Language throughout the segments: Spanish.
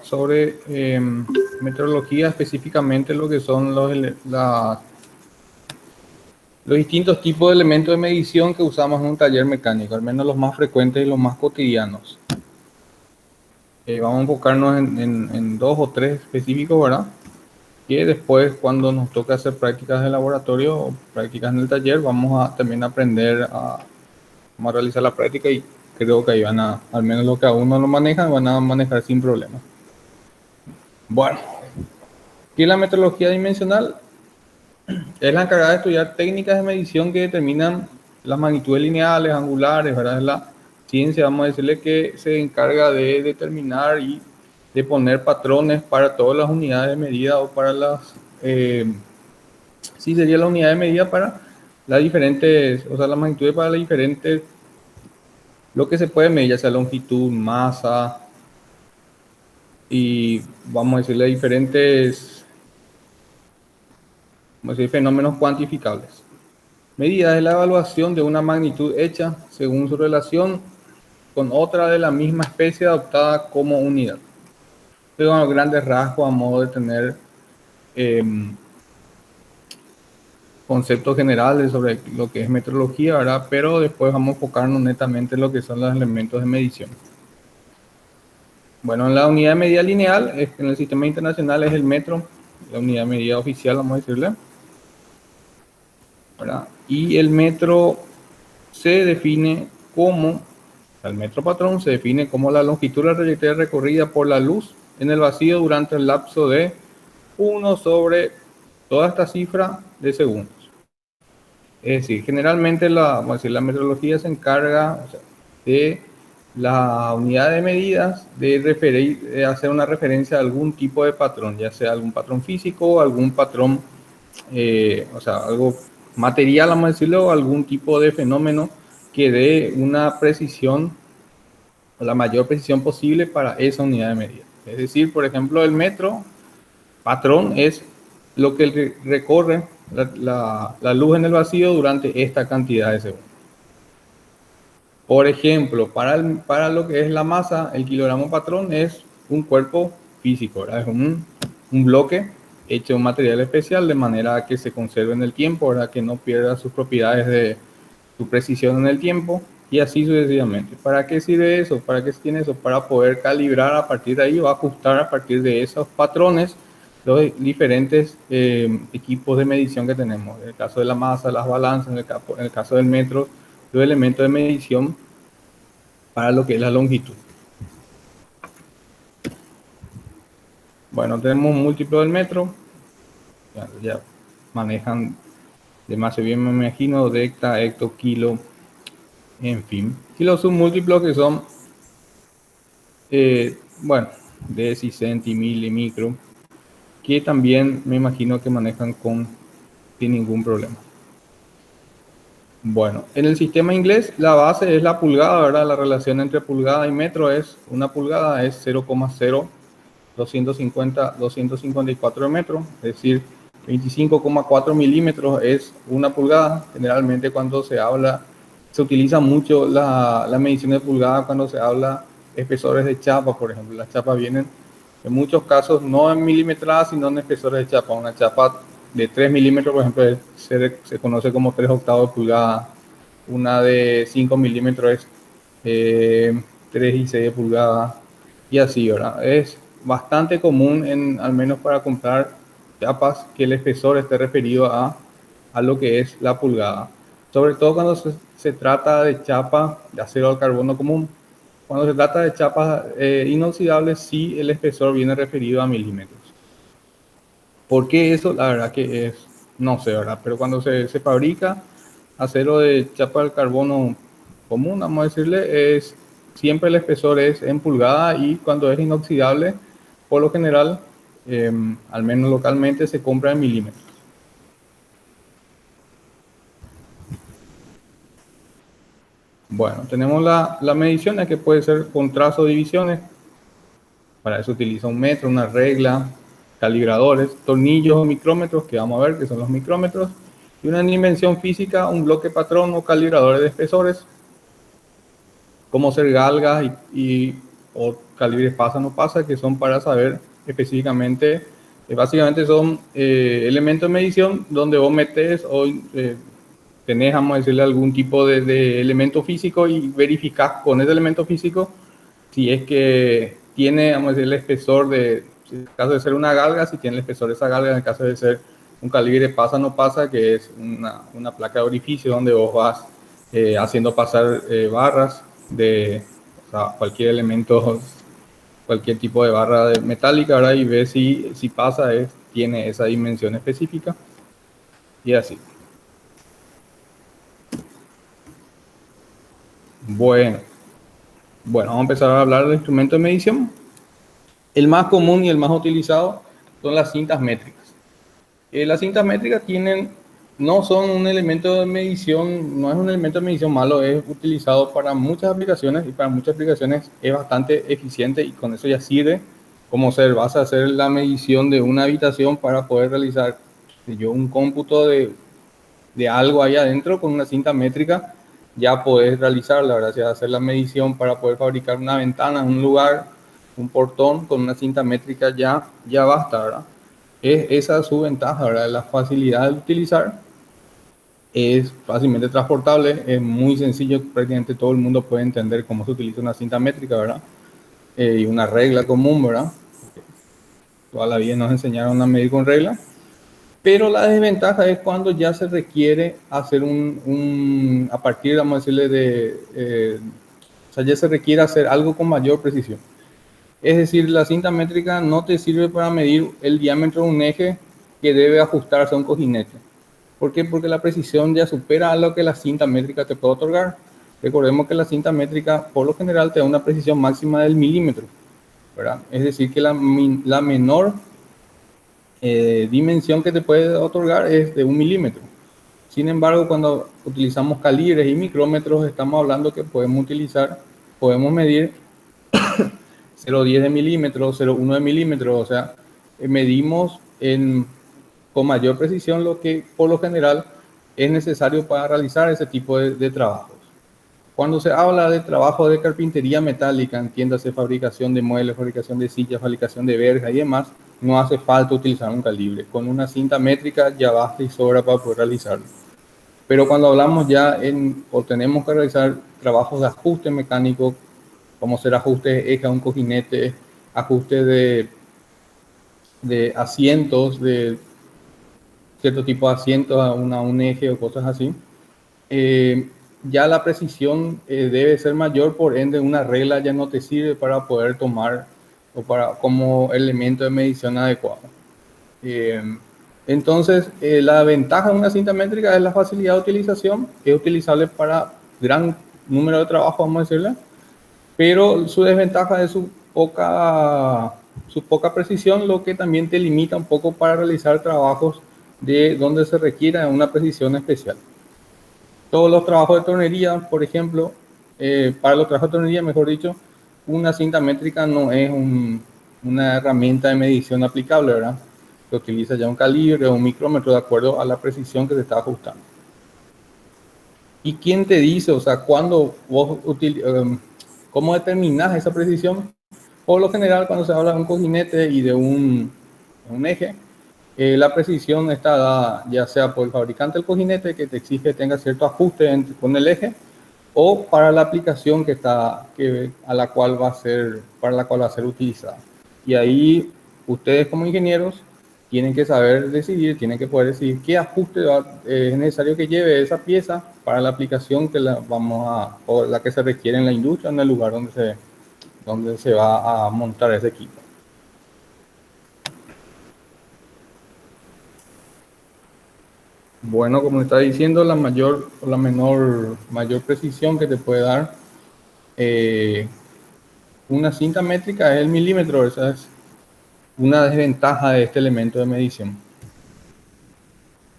sobre metrología, específicamente lo que son los distintos tipos de elementos de medición que usamos en un taller mecánico, al menos los más frecuentes y los más cotidianos. Vamos a enfocarnos en dos o tres específicos, ¿verdad? Que después, cuando nos toque hacer prácticas de laboratorio o prácticas en el taller, vamos a también aprender vamos a realizar la práctica y creo que ahí al menos lo que aún no lo manejan, van a manejar sin problema. Bueno, ¿qué es la metrología dimensional? Es la encargada de estudiar técnicas de medición que determinan las magnitudes lineales, angulares, ¿verdad? Es la ciencia, vamos a decirle, que se encarga de determinar y de poner patrones para todas las unidades de medida o para sí sería la unidad de medida para las diferentes, o sea, las magnitudes para las diferentes, lo que se puede medir, ya sea longitud, masa y vamos a decirle diferentes, vamos a decir, fenómenos cuantificables. Medida es la evaluación de una magnitud hecha según su relación con otra de la misma especie adoptada como unidad. Pero a grandes rasgos, a modo de tener conceptos generales sobre lo que es metrología, ¿verdad? Pero después vamos a enfocarnos netamente en lo que son los elementos de medición. Bueno, en la unidad de medida lineal, en el sistema internacional es el metro, la unidad de medida oficial, vamos a decirle, ¿verdad? Y el metro se define como, el metro patrón se define como la longitud de la trayectoria recorrida por la luz en el vacío durante el lapso de 1 sobre toda esta cifra de segundos. Es decir, generalmente vamos a decir, la metrología se encarga, o sea, de la unidad de medidas de hacer una referencia a algún tipo de patrón, ya sea algún patrón físico, algún patrón, o sea, algo material, vamos a decirlo, o algún tipo de fenómeno que dé una precisión, o la mayor precisión posible para esa unidad de medida. Es decir, por ejemplo, el metro patrón es lo que recorre la luz en el vacío durante esta cantidad de segundos. Por ejemplo, para lo que es la masa, el kilogramo patrón es un cuerpo físico, ¿verdad? Es un bloque hecho de un material especial de manera que se conserve en el tiempo, ¿verdad? Que no pierda sus propiedades de su precisión en el tiempo y así sucesivamente. ¿Para qué sirve eso? ¿Para qué se tiene eso? Para poder calibrar a partir de ahí o ajustar a partir de esos patrones los diferentes equipos de medición que tenemos. En el caso de la masa, las balanzas, en el caso del metro, los elementos de medición para lo que es la longitud. Bueno, tenemos un múltiplo del metro, ya manejan demasiado bien, me imagino, de hecta, hecto, kilo, en fin. Y los submúltiplos que son, bueno, deci, centi, mili, micro, que también me imagino que manejan sin ningún problema. Bueno, en el sistema inglés la base es la pulgada, ¿verdad? La relación entre pulgada y metro es, una pulgada es 0,0254 de metro, es decir, 25,4 milímetros es una pulgada. Generalmente cuando se utiliza mucho la medición de pulgada cuando se habla espesores de chapa, por ejemplo. Las chapas vienen en muchos casos no en milimetradas, sino en espesores de chapa. Una chapa de 3 milímetros, por ejemplo, se conoce como 3 octavos de pulgada. Una de 5 milímetros es 3 y 6 de pulgada. Y así, ¿verdad? Es bastante común, al menos para comprar chapas, que el espesor esté referido a lo que es la pulgada. Sobre todo cuando se trata de chapa de acero al carbono común. Cuando se trata de chapas inoxidables, sí el espesor viene referido a milímetros. ¿Por qué eso? La verdad que no sé, ¿verdad? Pero cuando se fabrica acero de chapa de carbono común, vamos a decirle, siempre el espesor es en pulgada y cuando es inoxidable, por lo general, al menos localmente, se compra en milímetros. Bueno, tenemos la medición, que puede ser con trazo de divisiones. Para eso utiliza un metro, una regla, calibradores, tornillos o micrómetros, que vamos a ver que son los micrómetros, y una dimensión física, un bloque patrón o calibradores de espesores, como ser galgas y o calibres pasa no pasa, que son para saber específicamente, básicamente son elementos de medición donde vos metes o tenés, vamos a decirle, algún tipo de elemento físico y verificás con ese elemento físico si es que tiene, vamos a decir, el espesor de, en el caso de ser una galga, si tiene el espesor de esa galga, en el caso de ser un calibre pasa no pasa, que es una placa de orificio donde vos vas haciendo pasar barras de, o sea, cualquier elemento, cualquier tipo de barra de metálica, ¿verdad? Y ves si pasa, tiene esa dimensión específica y así. Bueno, vamos a empezar a hablar del instrumento de medición. El más común y el más utilizado son las cintas métricas. Las cintas métricas no son un elemento de medición, no es un elemento de medición malo, es utilizado para muchas aplicaciones y para muchas aplicaciones es bastante eficiente y con eso ya sirve como ser, vas a hacer la medición de una habitación para poder realizar un cómputo de algo ahí adentro con una cinta métrica, ya puedes realizar, la verdad, si vas a hacer la medición para poder fabricar una ventana en un lugar, un portón con una cinta métrica ya basta, ¿verdad? Esa es su ventaja, ¿verdad? La facilidad de utilizar, es fácilmente transportable, es muy sencillo, prácticamente todo el mundo puede entender cómo se utiliza una cinta métrica, ¿verdad? Y una regla común, ¿verdad? Toda la vida nos enseñaron a medir con regla, pero la desventaja es cuando ya se requiere hacer a partir, vamos a decirle, o sea, ya se requiere hacer algo con mayor precisión. Es decir, la cinta métrica no te sirve para medir el diámetro de un eje que debe ajustarse a un cojinete. ¿Por qué? Porque la precisión ya supera a lo que la cinta métrica te puede otorgar. Recordemos que la cinta métrica por lo general te da una precisión máxima del milímetro, ¿verdad? Es decir, que la menor dimensión que te puede otorgar es de 1 milímetro. Sin embargo, cuando utilizamos calibres y micrómetros, estamos hablando que podemos medir 0,10 de milímetro, 0,1 de milímetro, o sea, medimos con mayor precisión lo que por lo general es necesario para realizar ese tipo de trabajos. Cuando se habla de trabajo de carpintería metálica, entiéndase fabricación de muebles, fabricación de sillas, fabricación de verjas y demás, no hace falta utilizar un calibre. Con una cinta métrica ya basta y sobra para poder realizarlo. Pero cuando hablamos o tenemos que realizar trabajos de ajuste mecánico, como ser ajustes de eje a un cojinete, ajustes de asientos, de cierto tipo de asientos a un eje o cosas así, eh, ya la precisión debe ser mayor, por ende una regla ya no te sirve para poder tomar o como elemento de medición adecuado. Eh, entonces, la ventaja de una cinta métrica es la facilidad de utilización, es utilizable para gran número de trabajos, vamos a decirle, pero su desventaja es su poca precisión, lo que también te limita un poco para realizar trabajos de donde se requiera una precisión especial. Todos los trabajos de tornería, por ejemplo, para los trabajos de tornería, mejor dicho, una cinta métrica no es una herramienta de medición aplicable, ¿verdad? Se utiliza ya un calibre o un micrómetro de acuerdo a la precisión que se está ajustando. ¿Y quién te dice, o sea, cómo determinas esa precisión? Por lo general, cuando se habla de un cojinete y de un eje, la precisión está dada ya sea por el fabricante del cojinete, que te exige que tenga cierto ajuste con el eje, o para la aplicación para la cual va a ser utilizada. Y ahí ustedes como ingenieros tienen que saber decidir, tienen que poder decidir qué ajuste es necesario que lleve esa pieza para la aplicación o la que se requiere en la industria, en el lugar donde se va a montar ese equipo. Bueno, como está diciendo, la mayor precisión que te puede dar una cinta métrica es el milímetro. Esa es una desventaja de este elemento de medición.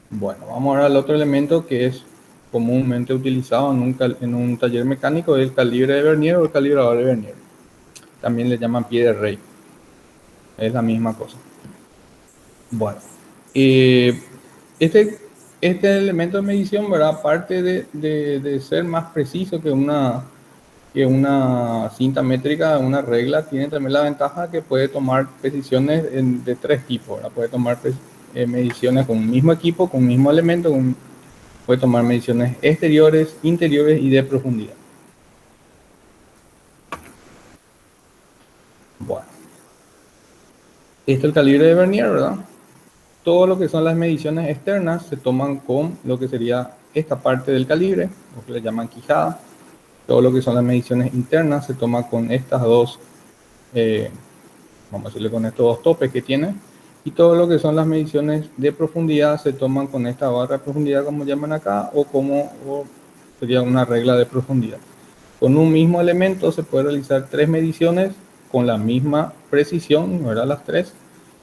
Bueno, vamos ahora al otro elemento que es comúnmente utilizado en un taller mecánico, el calibre de Vernier o el calibrador de Vernier. También le llaman pie de rey. Es la misma cosa. Bueno, eh, este, este elemento de medición, ¿verdad? Aparte de ser más preciso que que una cinta métrica, una regla, tiene también la ventaja que puede tomar precisiones de tres tipos, ¿verdad? Puede tomar mediciones con un mismo equipo, con un mismo elemento, puede tomar mediciones exteriores, interiores y de profundidad. Bueno, esto es el calibre de Vernier, ¿verdad? Todo lo que son las mediciones externas se toman con lo que sería esta parte del calibre, lo que le llaman quijada. Todo lo que son las mediciones internas se toma con estas dos, vamos a decirle con estos dos topes que tiene. Y todo lo que son las mediciones de profundidad se toman con esta barra de profundidad, como llaman acá, o sería una regla de profundidad. Con un mismo elemento se puede realizar tres mediciones con la misma precisión, ¿verdad? Las tres,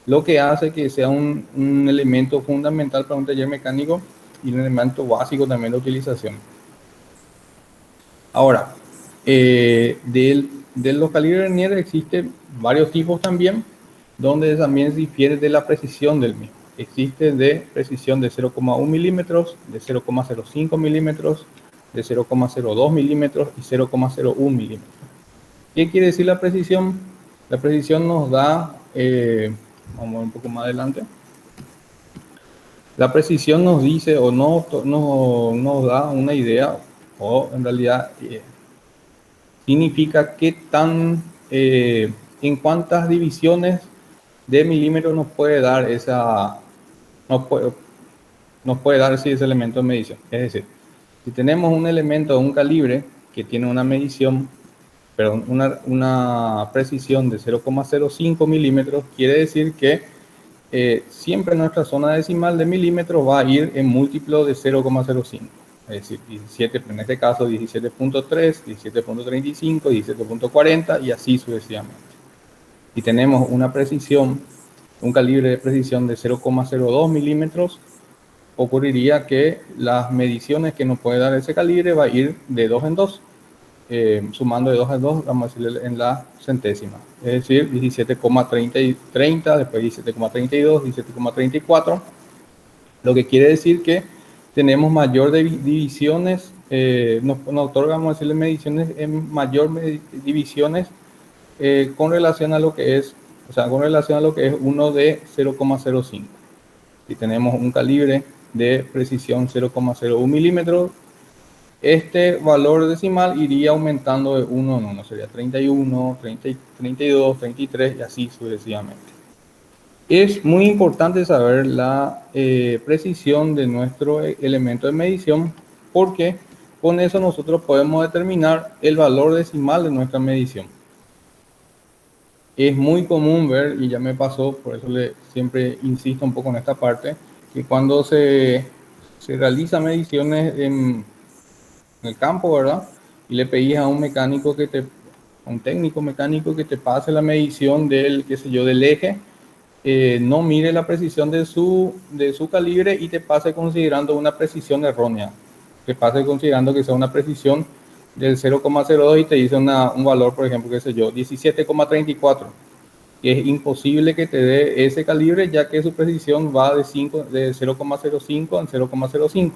lo que hace que sea un elemento fundamental para un taller mecánico y un elemento básico también de utilización. Ahora, de los calibres Vernier existen varios tipos también, donde también difiere de la precisión del mismo. Existe de precisión de 0,1 milímetros, de 0,05 milímetros, de 0,02 milímetros y 0,01 milímetros. ¿Qué quiere decir la precisión? La precisión nos da, vamos a ver un poco más adelante. La precisión nos dice o nos da una idea, o en realidad significa qué tan, en cuántas divisiones de milímetros nos puede dar nos puede dar ese elemento de medición. Es decir, si tenemos un elemento de un calibre que tiene una medición, perdón, una precisión de 0,05 milímetros, quiere decir que siempre nuestra zona decimal de milímetros va a ir en múltiplo de 0,05. Es decir, 17, en este caso 17.3, 17.35, 17.40 y así sucesivamente. Si tenemos una precisión, un calibre de precisión de 0,02 milímetros, ocurriría que las mediciones que nos puede dar ese calibre va a ir de 2 en 2, sumando de 2 en 2, vamos a decirle en la centésima. Es decir, 17,30, después 17,32, 17,34, lo que quiere decir que tenemos mayor divisiones, nos otorga, vamos a decirle, mediciones en mayor divisiones con relación a lo que es, o sea, con relación a lo que es uno de 0,05. Si tenemos un calibre de precisión 0,01 milímetros, este valor decimal iría aumentando de 1 en 1, sería 31, 30, 32, 33 y así sucesivamente. Es muy importante saber la precisión de nuestro elemento de medición, porque con eso nosotros podemos determinar el valor decimal de nuestra medición. Es muy común ver, y ya me pasó, por eso siempre insisto un poco en esta parte, que cuando se realizan mediciones en el campo, ¿verdad? Y le pedís a un mecánico a un técnico mecánico que te pase la medición del, qué sé yo, del eje, no mire la precisión de su calibre y te pase considerando una precisión errónea. Te pase considerando que sea una precisión del 0,02 y te dice un valor, por ejemplo, qué sé yo, 17,34. Y es imposible que te dé ese calibre, ya que su precisión va de 0,05 a 0,05.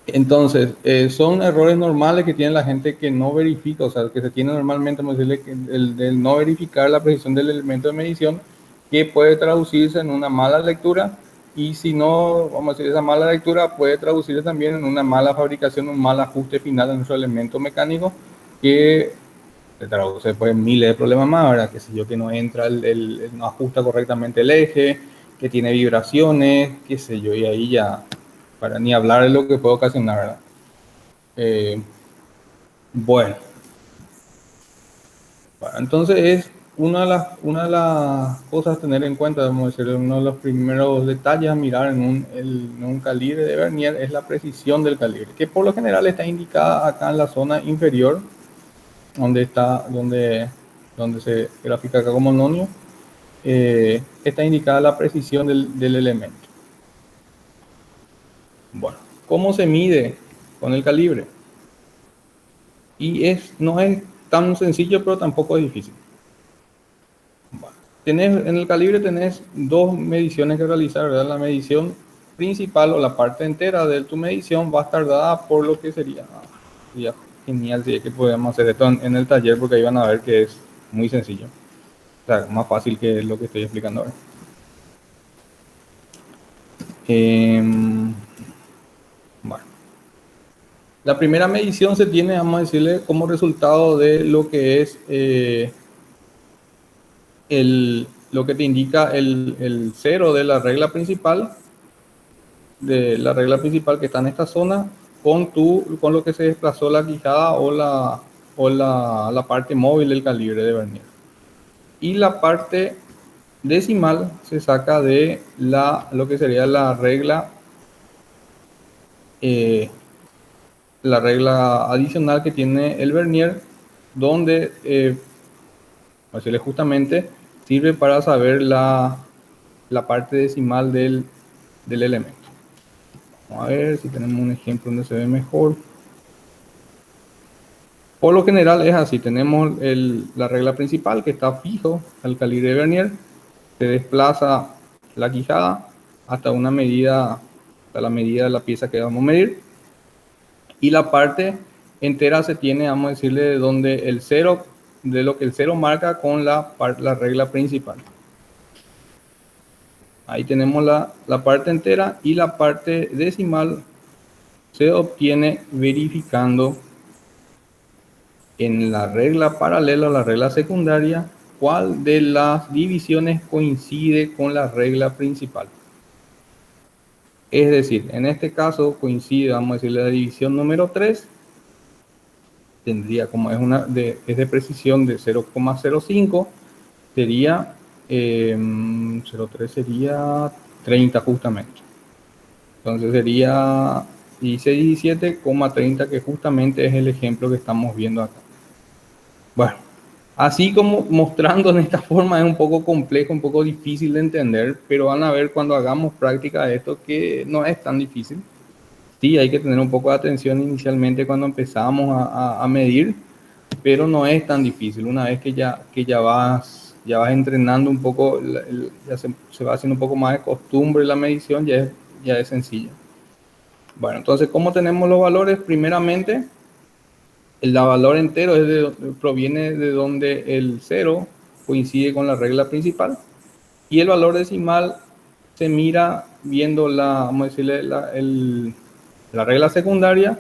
Entonces, son errores normales que tiene la gente que no verifica, o sea, que se tiene normalmente, vamos a decirle, el no verificar la precisión del elemento de medición, que puede traducirse en una mala lectura, y si no, vamos a decir, esa mala lectura puede traducirse también en una mala fabricación, un mal ajuste final de nuestro elemento mecánico, que se traduce después en miles de problemas más, ¿verdad? Que si yo, que no entra, no ajusta correctamente el eje, que tiene vibraciones, qué sé yo, y ahí ya, para ni hablar de lo que puede ocasionar, ¿verdad? Bueno, entonces es una de las cosas a tener en cuenta, vamos a decir, uno de los primeros detalles a mirar en un calibre de Vernier es la precisión del calibre, que por lo general está indicada acá en la zona inferior, donde se grafica acá como nonio, está indicada la precisión del elemento. Bueno, ¿cómo se mide con el calibre? Y no es tan sencillo, pero tampoco es difícil. Bueno, en el calibre tenés dos mediciones que realizar, ¿verdad? La medición principal o la parte entera de tu medición va a estar dada por lo que sería genial si es que podemos hacer esto en el taller, porque ahí van a ver que es muy sencillo. O sea, más fácil que lo que estoy explicando ahora. Bueno. La primera medición se tiene, vamos a decirle, como resultado de lo que es lo que te indica el cero de la regla principal que está en esta zona, con lo que se desplazó la quijada o la parte móvil del calibre de vernier. Y la parte decimal se saca de lo que sería eh, la regla adicional que tiene el vernier, donde justamente sirve para saber la parte decimal del elemento. Vamos a ver si tenemos un ejemplo donde se ve mejor. Por lo general es así, tenemos la regla principal que está fijo al calibre de vernier, se desplaza la quijada hasta una medida, hasta la medida de la pieza que vamos a medir, y la parte entera se tiene, vamos a decirle, de donde el cero, de lo que el cero marca con la regla principal. Ahí tenemos la parte entera, y la parte decimal se obtiene verificando en la regla paralela a la regla secundaria cuál de las divisiones coincide con la regla principal. Es decir, en este caso coincide, vamos a decir, la división número 3, tendría, como es de precisión de 0,05, sería 0,3 sería 30 justamente. Entonces sería 16,17,30, que justamente es el ejemplo que estamos viendo acá. Bueno, así como mostrando en esta forma es un poco complejo, un poco difícil de entender, pero van a ver cuando hagamos práctica de esto que no es tan difícil. Sí, hay que tener un poco de atención inicialmente cuando empezamos a medir, pero no es tan difícil. Una vez que ya vas entrenando un poco, ya se va haciendo un poco más de costumbre la medición, ya es sencilla. Bueno, entonces, ¿cómo tenemos los valores? Primeramente, el valor entero proviene de donde el 0 coincide con la regla principal, y el valor decimal se mira viendo vamos a decirle, la regla secundaria,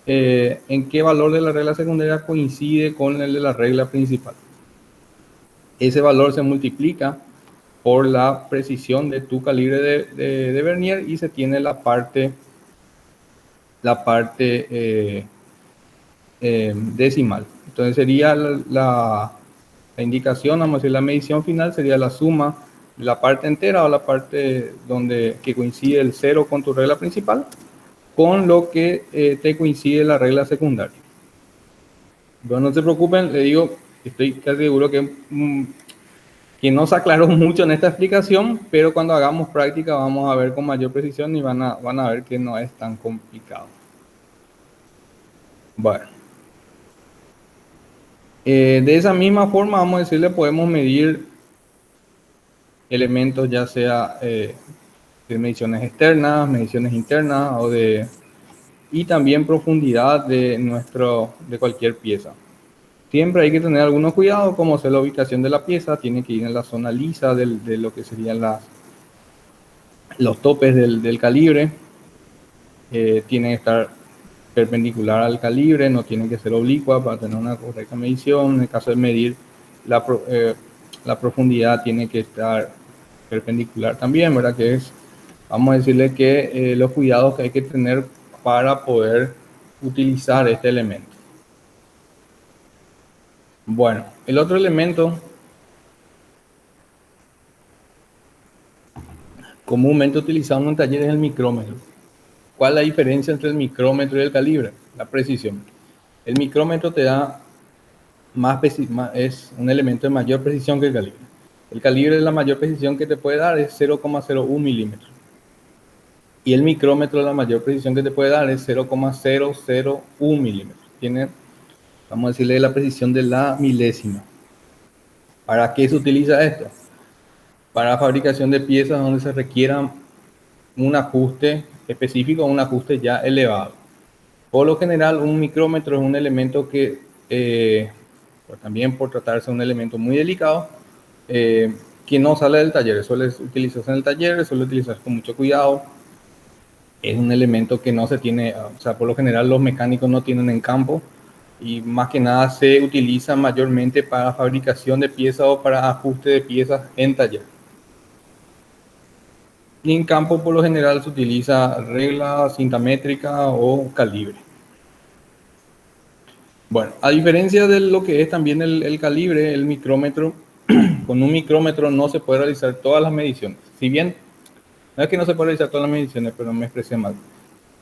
en qué valor de la regla secundaria coincide con el de la regla principal. Ese valor se multiplica por la precisión de tu calibre de vernier, y se tiene la parte decimal. Entonces sería la indicación, vamos a decir, la medición final sería la suma de la parte entera o la parte que coincide el 0 con tu regla principal con lo que te coincide la regla secundaria. Pero no se preocupen, le digo, estoy casi seguro que no se aclaró mucho en esta explicación, pero cuando hagamos práctica vamos a ver con mayor precisión y van a ver que no es tan complicado. Bueno. De esa misma forma, vamos a decirle, podemos medir elementos, ya sea de mediciones externas, mediciones internas, y también profundidad de cualquier pieza. Siempre hay que tener algunos cuidados, como ser la ubicación de la pieza, tiene que ir en la zona lisa de lo que serían los topes del calibre, tiene que estar perpendicular al calibre, no tiene que ser oblicua para tener una correcta medición. En el caso de medir la profundidad, tiene que estar perpendicular también, ¿verdad? Vamos a decirle que los cuidados que hay que tener para poder utilizar este elemento. Bueno, el otro elemento comúnmente utilizado en un taller es el micrómetro. ¿Cuál es la diferencia entre el micrómetro y el calibre? La precisión. El micrómetro te da es un elemento de mayor precisión que el calibre. El calibre de la mayor precisión que te puede dar es 0,01 milímetros. Y el micrómetro de la mayor precisión que te puede dar es 0,001 milímetros. Vamos a decirle, la precisión de la milésima. ¿Para qué se utiliza esto? Para fabricación de piezas donde se requiera un ajuste específico, un ajuste ya elevado. Por lo general, un micrómetro es un elemento que, pues también por tratarse de un elemento muy delicado, que no sale del taller, suele utilizarse en el taller, suele utilizarse con mucho cuidado. Es un elemento que no se tiene, o sea, por lo general los mecánicos no tienen en campo y más que nada se utiliza mayormente para fabricación de piezas o para ajuste de piezas en taller. Y en campo por lo general se utiliza regla, cinta métrica o calibre. Bueno, a diferencia de lo que es también el calibre, el micrómetro, con un micrómetro no se puede realizar todas las mediciones. Si bien, no es que no se puede realizar todas las mediciones, pero me expresé mal.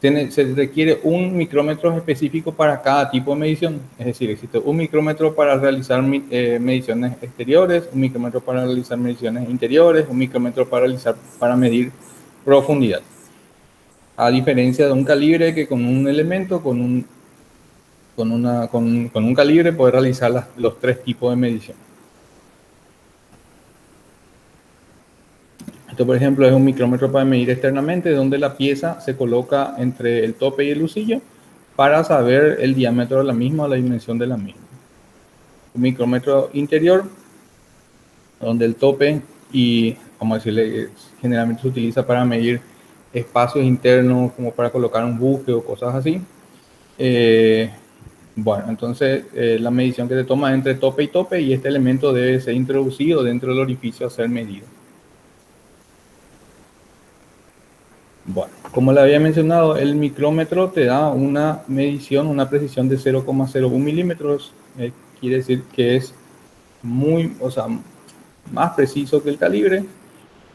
Se requiere un micrómetro específico para cada tipo de medición. Es decir, existe un micrómetro para realizar mediciones exteriores, un micrómetro para realizar mediciones interiores, un micrómetro para medir profundidad. A diferencia de un calibre que con un elemento, con un calibre, puede realizar los tres tipos de medición. Esto, por ejemplo, es un micrómetro para medir externamente, donde la pieza se coloca entre el tope y el lucillo para saber el diámetro de la misma o la dimensión de la misma. Un micrómetro interior, donde el tope y, vamos a decirle, generalmente se utiliza para medir espacios internos, como para colocar un buque o cosas así. Bueno, entonces la medición que se toma entre tope y tope, y este elemento debe ser introducido dentro del orificio a ser medido. Bueno, como le había mencionado, el micrómetro te da una medición, una precisión de 0,01 milímetros. Quiere decir que es muy, o sea, más preciso que el calibre.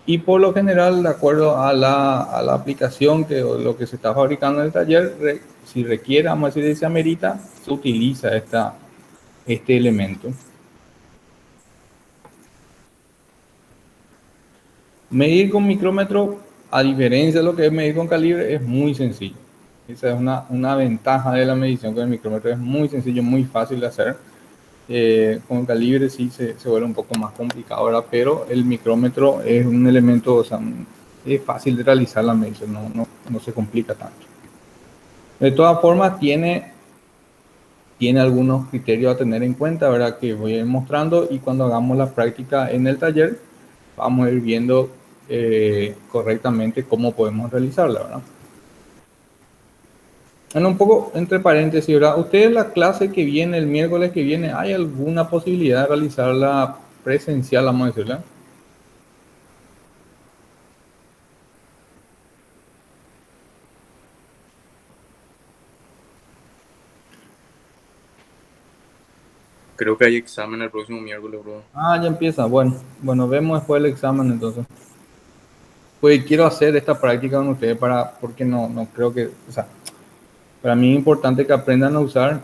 Y por lo general, de acuerdo a la aplicación que o lo que se está fabricando en el taller, si requiere, vamos a decir, se amerita, se utiliza este elemento. Medir con micrómetro, a diferencia de lo que es medir con calibre, es muy sencillo. Esa es una ventaja de la medición con el micrómetro, es muy sencillo, muy fácil de hacer. Con el calibre sí se vuelve un poco más complicado, ¿verdad? Pero el micrómetro es un elemento, o sea, es fácil de realizar la medición, no se complica tanto. De todas formas, tiene algunos criterios a tener en cuenta, ¿verdad? Que voy a ir mostrando, y cuando hagamos la práctica en el taller, vamos a ir viendo correctamente cómo podemos realizarla, ¿verdad? Bueno, un poco entre paréntesis, ¿verdad? ¿Ustedes la clase que viene, el miércoles que viene, hay alguna posibilidad de realizarla presencial, vamos a decirla? Creo que hay examen el próximo miércoles, bro. Ah, ya empieza. Bueno, vemos después el examen entonces. Pues quiero hacer esta práctica con ustedes porque no creo que, o sea, para mí es importante que aprendan a usar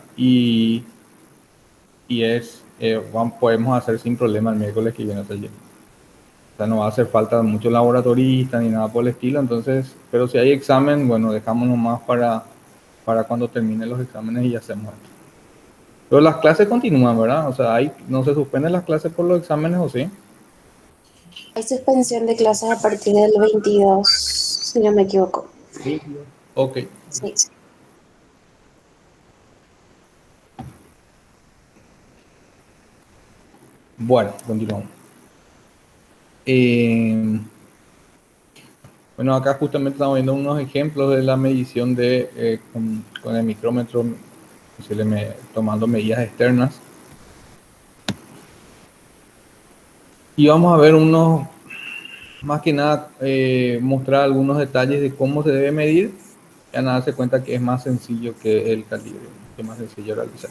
podemos hacer sin problema el miércoles que viene al taller. O sea, no va a hacer falta mucho laboratorista ni nada por el estilo, entonces, pero si hay examen, bueno, dejamos nomás para cuando terminen los exámenes y hacemos esto. Pero las clases continúan, ¿verdad? O sea, no se suspenden las clases por los exámenes, ¿o sí? Hay suspensión de clases a partir del 22, si no me equivoco. Ok. Sí. Bueno, continuamos. Bueno, acá justamente estamos viendo unos ejemplos de la medición con el micrómetro, tomando medidas externas. Y vamos a ver más que nada, mostrar algunos detalles de cómo se debe medir. Ya nada, darse cuenta que es más sencillo que el calibre, que es más sencillo realizar.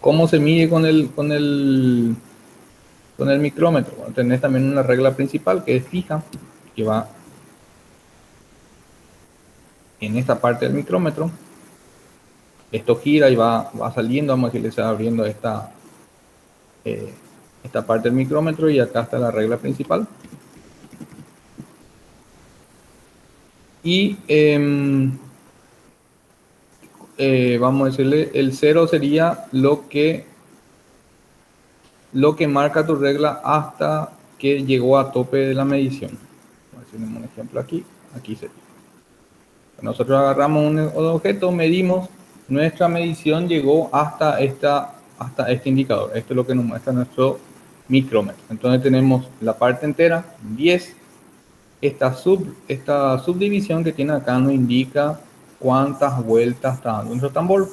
¿Cómo se mide con el micrómetro? Bueno, tenés también una regla principal que es fija, que va en esta parte del micrómetro. Esto gira y va saliendo, vamos a decirle, se va abriendo esta parte del micrómetro, y acá está la regla principal. Y vamos a decirle, el 0 sería lo que marca tu regla hasta que llegó a tope de la medición. a ver si tenemos un ejemplo aquí, aquí sería. Nosotros agarramos un objeto, medimos, nuestra medición llegó hasta este indicador. Esto es lo que nos muestra nuestro micrómetro. Entonces tenemos la parte entera, 10. Esta subdivisión que tiene acá nos indica cuántas vueltas está dando nuestro tambor.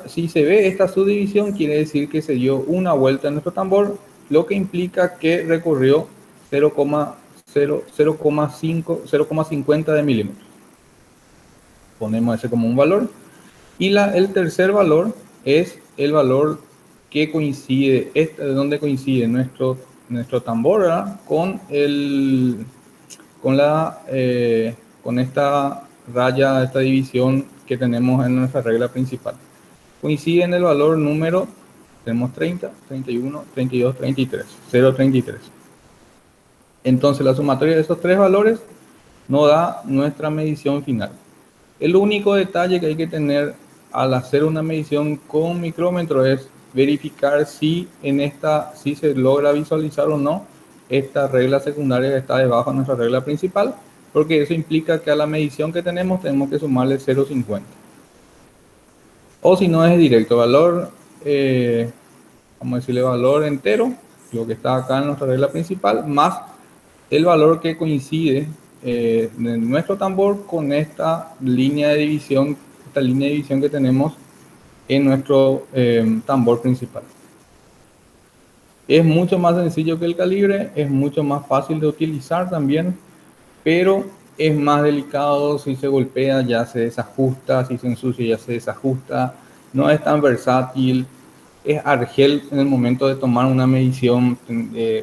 Si se ve esta subdivisión, quiere decir que se dio una vuelta en nuestro tambor, lo que implica que recorrió 0,50 de milímetros. Ponemos ese como un valor. Y el tercer valor es el valor que coincide, donde coincide nuestro tambor, ¿verdad? Con esta raya, esta división que tenemos en nuestra regla principal. Coincide en el valor número, tenemos 30, 31, 32, 33, 0,33. Entonces la sumatoria de esos tres valores nos da nuestra medición final. El único detalle que hay que tener al hacer una medición con micrómetro es verificar si se logra visualizar o no esta regla secundaria que está debajo de nuestra regla principal, porque eso implica que a la medición que tenemos que sumarle 0,50. O si no es directo, vamos a decirle valor entero, lo que está acá en nuestra regla principal, más el valor que coincide de nuestro tambor con esta línea de división que tenemos en nuestro tambor principal. Es mucho más sencillo que el calibre, es mucho más fácil de utilizar también, pero es más delicado. Si se golpea ya se desajusta, si se ensucia ya se desajusta, no es tan versátil, es argel en el momento de tomar una medición.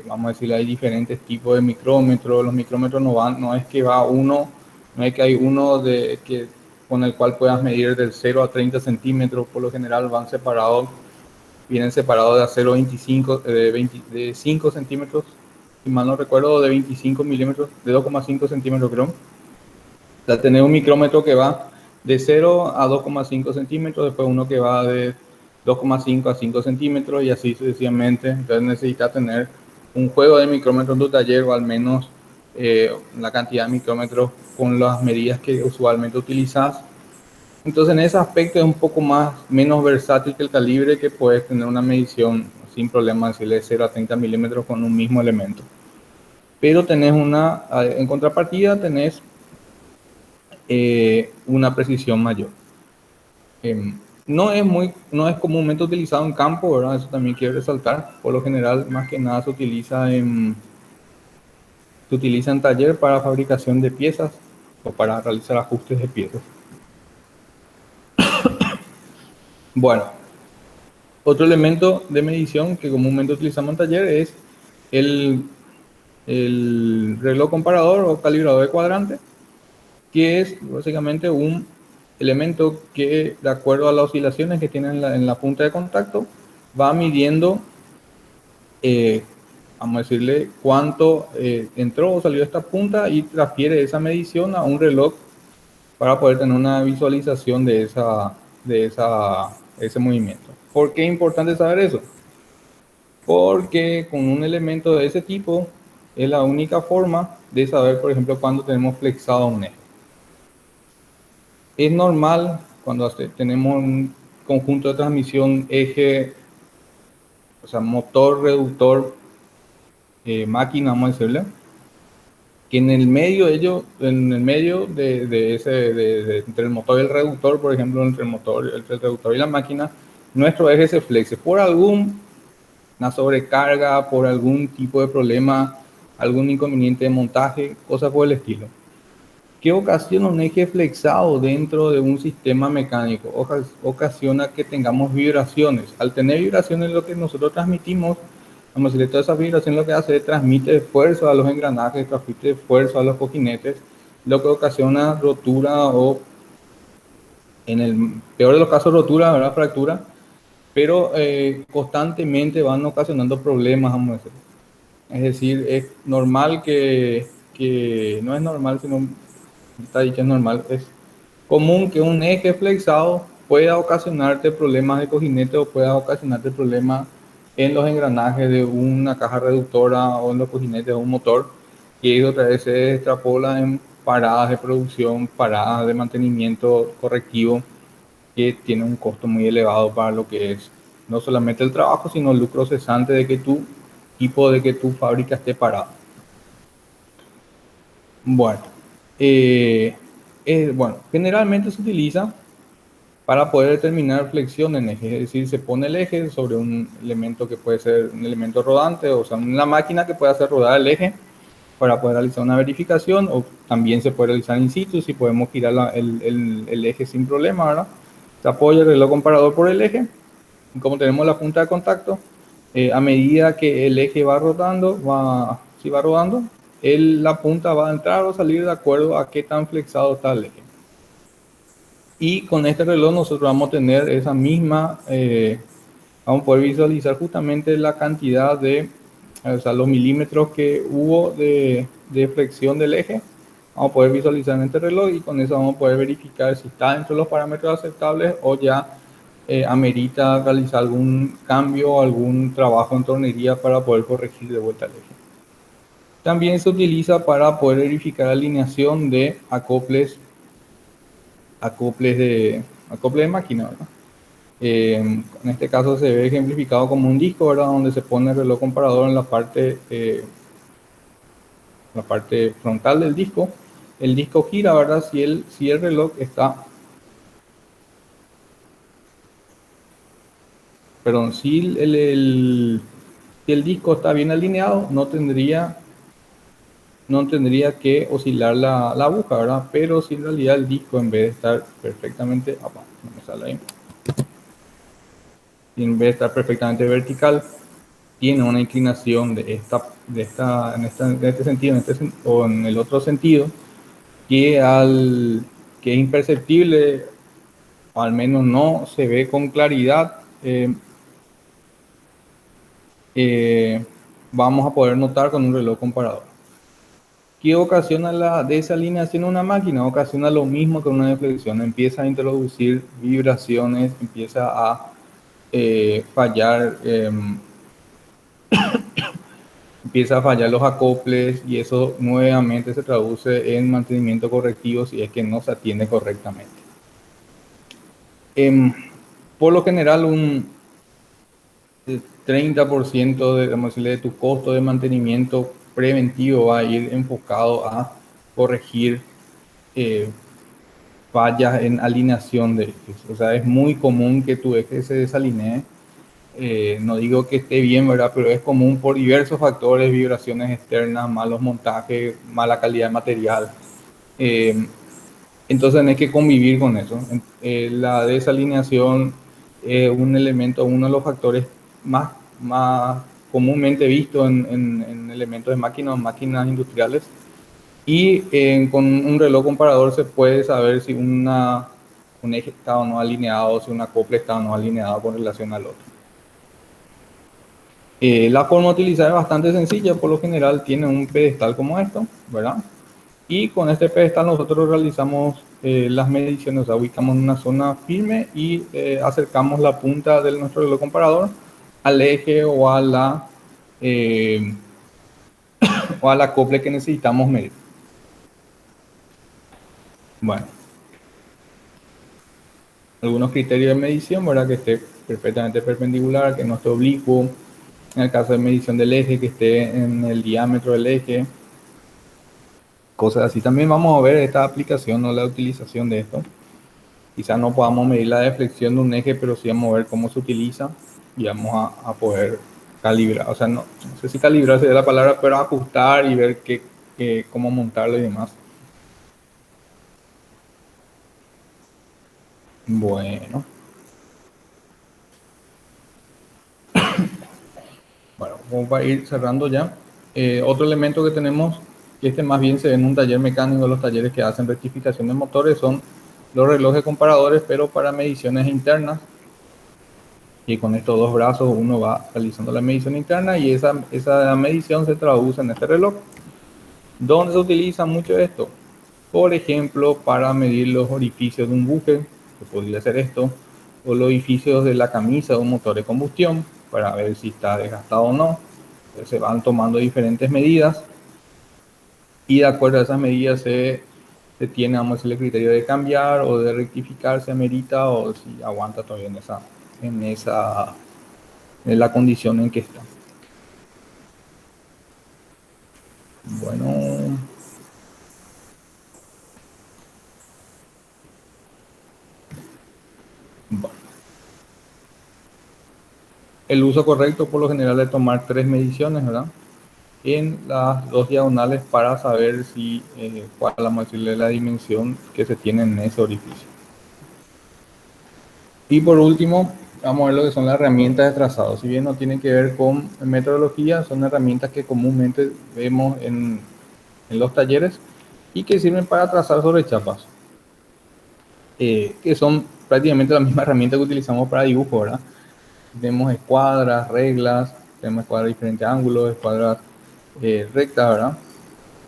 Vamos a decir, hay diferentes tipos de micrómetros. Los micrómetros no es que hay uno con el cual puedas medir del 0 a 30 centímetros. Por lo general vienen separados de 0,25, de 5 centímetros, si mal no recuerdo, de 25 milímetros, de 2,5 centímetros creo. Ya tenés un micrómetro que va de 0 a 2,5 centímetros, después uno que va de 2,5 a 5 centímetros y así sucesivamente. Entonces necesitas tener un juego de micrómetros en tu taller, o al menos la cantidad de micrómetros con las medidas que usualmente utilizas. Entonces en ese aspecto es un poco menos versátil que el calibre, que puedes tener una medición sin problema, decirle de 0 a 30 milímetros con un mismo elemento. Pero en contrapartida tenés una precisión mayor. No es comúnmente utilizado en campo, ¿verdad? Eso también quiero resaltar. Por lo general, más que nada se utiliza en taller para fabricación de piezas o para realizar ajustes de piezas. Bueno, otro elemento de medición que comúnmente utilizamos en taller es el reloj comparador o calibrador de cuadrante, que es básicamente un elemento que, de acuerdo a las oscilaciones que tiene en la punta de contacto, va midiendo, vamos a decirle, cuánto entró o salió de esta punta, y transfiere esa medición a un reloj para poder tener una visualización de ese movimiento. ¿Por qué es importante saber eso? Porque con un elemento de ese tipo es la única forma de saber, por ejemplo, cuándo tenemos flexado un eje. Es normal cuando tenemos un conjunto de transmisión eje, o sea, motor, reductor, máquina, vamos a decirle, que en el medio entre el motor y el reductor, por ejemplo, entre el reductor y la máquina, nuestro eje se flexe por alguna sobrecarga, por algún tipo de problema, algún inconveniente de montaje, cosas por el estilo. ¿Qué ocasiona un eje flexado dentro de un sistema mecánico? Ocasiona que tengamos vibraciones. Al tener vibraciones, lo que nosotros transmitimos, vamos a decir, toda esa vibración lo que hace es transmite esfuerzo a los engranajes, transmite esfuerzo a los cojinetes, lo que ocasiona rotura, o en el peor de los casos rotura, ¿verdad? Fractura, pero constantemente van ocasionando problemas, vamos a decir. Es decir, es normal no es normal, sino está dicho, es normal, es común que un eje flexado pueda ocasionarte problemas de cojinete, o pueda ocasionarte problemas en los engranajes de una caja reductora o en los cojinetes de un motor. que otra vez se extrapola en paradas de producción, paradas de mantenimiento correctivo, que tiene un costo muy elevado para lo que es no solamente el trabajo, sino el lucro cesante de que tu equipo, de que tu fábrica esté parada. Bueno, bueno, generalmente se utiliza para poder determinar flexión en eje, es decir, se pone el eje sobre un elemento que puede ser un elemento rodante, o sea, una máquina que puede hacer rodar el eje para poder realizar una verificación, o también se puede realizar in situ si podemos girar el eje sin problema, ¿verdad? Se apoya el reloj comparador por el eje, y como tenemos la punta de contacto, a medida que el eje va rodando, si va rodando, la punta va a entrar o salir de acuerdo a qué tan flexado está el eje. Y con este reloj nosotros vamos a tener esa misma, vamos a poder visualizar justamente la cantidad de, o sea, los milímetros que hubo de flexión del eje. Vamos a poder visualizar en este reloj y con eso vamos a poder verificar si está dentro de los parámetros aceptables o ya amerita realizar algún cambio o algún trabajo en tornería para poder corregir de vuelta el eje. También se utiliza para poder verificar la alineación de acoples acople de máquina, ¿verdad? En este caso se ve ejemplificado como un disco, ¿verdad? Donde se pone el reloj comparador en la parte frontal del disco. El disco gira, ¿verdad? Si el reloj está, perdón, si el disco está bien alineado, no tendría que oscilar la aguja, ¿verdad? Pero si en realidad el disco, en vez de estar perfectamente, no me sale ahí, en vez de estar perfectamente vertical, tiene una inclinación en este sentido, o en el otro sentido, que es imperceptible, o al menos no se ve con claridad, vamos a poder notar con un reloj comparador. ¿Qué ocasiona la desalineación de una máquina? Ocasiona lo mismo que una deflexión. Empieza a introducir vibraciones, empieza a fallar, empieza a fallar los acoples y eso nuevamente se traduce en mantenimiento correctivo si es que no se atiende correctamente. Por lo general, un 30% de tu costo de mantenimiento preventivo va a ir enfocado a corregir fallas en alineación de ejes. O sea, es muy común que tu eje se desalinee. No digo que esté bien, ¿verdad? Pero es común por diversos factores, vibraciones externas, malos montajes, mala calidad de material. Entonces hay que convivir con eso. La desalineación es un elemento, uno de los factores más comúnmente visto en elementos de máquinas industriales. Y con un reloj comparador se puede saber si un eje está o no alineado, si un acople está o no alineado con relación al otro. La forma de utilizar es bastante sencilla, por lo general tiene un pedestal como esto, ¿verdad? Y con este pedestal nosotros realizamos las mediciones, o sea, ubicamos en una zona firme y acercamos la punta de nuestro reloj comparador al eje o a o al acople que necesitamos medir. Bueno, algunos criterios de medición, ¿verdad? Que esté perfectamente perpendicular, que no esté oblicuo. En el caso de medición del eje, que esté en el diámetro del eje. Cosas así. También vamos a ver esta aplicación o la utilización de esto. Quizás no podamos medir la deflexión de un eje, pero sí vamos a ver cómo se utiliza y vamos a poder calibrar. O sea, no sé si calibrar sería la palabra, pero ajustar y ver cómo montarlo y demás. Bueno. Bueno, vamos a ir cerrando ya. Otro elemento que tenemos, que este más bien se ve en un taller mecánico, los talleres que hacen rectificación de motores, son los relojes comparadores, pero para mediciones internas. Y con estos dos brazos uno va realizando la medición interna y esa medición se traduce en este reloj. ¿Dónde se utiliza mucho esto? Por ejemplo, para medir los orificios de un buque, que podría ser esto, o los orificios de la camisa de un motor de combustión, para ver si está desgastado o no. Entonces se van tomando diferentes medidas y de acuerdo a esas medidas se tiene, vamos a decir, el criterio de cambiar o de rectificar si amerita o si aguanta todavía en la condición en que está. Bueno, el uso correcto por lo general es tomar 3 mediciones, ¿verdad? En las 2 diagonales para saber si cuál vamos a decirle la dimensión que se tiene en ese orificio. Y por último, vamos a ver lo que son las herramientas de trazado. Si bien no tienen que ver con metodología, son herramientas que comúnmente vemos en los talleres y que sirven para trazar sobre chapas, que son prácticamente la misma herramienta que utilizamos para dibujo, ¿verdad? Tenemos escuadras, reglas, tenemos escuadras de diferentes ángulos, escuadras rectas, ¿verdad?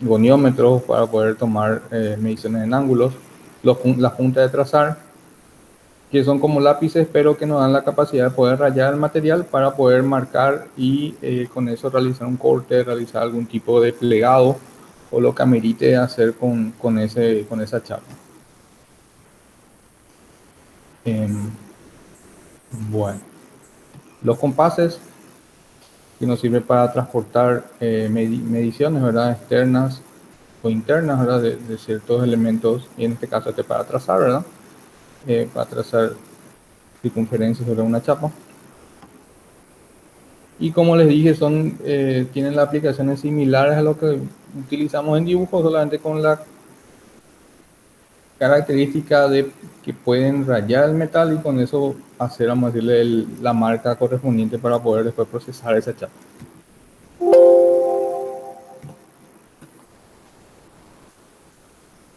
Goniómetros para poder tomar mediciones en ángulos, la junta de trazar, que son como lápices, pero que nos dan la capacidad de poder rayar el material para poder marcar y con eso realizar un corte, realizar algún tipo de plegado o lo que amerite hacer con esa chapa. Bueno, los compases que nos sirven para transportar mediciones, ¿verdad? Externas o internas, ¿verdad? De ciertos elementos, y en este caso para trazar, ¿verdad? Para trazar circunferencias sobre una chapa. Y como les dije, tienen las aplicaciones similares a lo que utilizamos en dibujo, solamente con la característica de que pueden rayar el metal y con eso hacer, vamos a decirle, la marca correspondiente para poder después procesar esa chapa.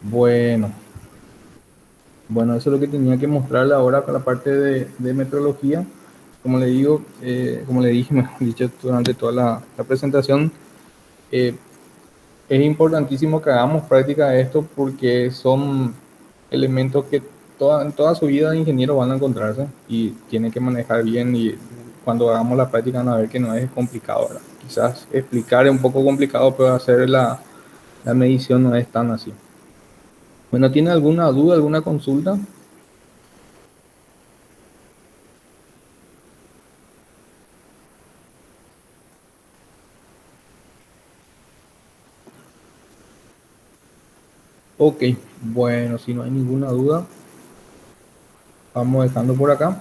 Bueno, eso es lo que tenía que mostrarle ahora con la parte de metrología. Como le digo, como le dije, mejor dicho, durante toda la presentación, es importantísimo que hagamos práctica de esto porque son elementos que en toda su vida de ingeniero van a encontrarse y tienen que manejar bien, y cuando hagamos la práctica van a ver que no es complicado, ¿verdad? Quizás explicar es un poco complicado, pero hacer la medición no es tan así. Bueno, ¿tiene alguna duda, alguna consulta? Ok, bueno, si no hay ninguna duda, vamos dejando por acá.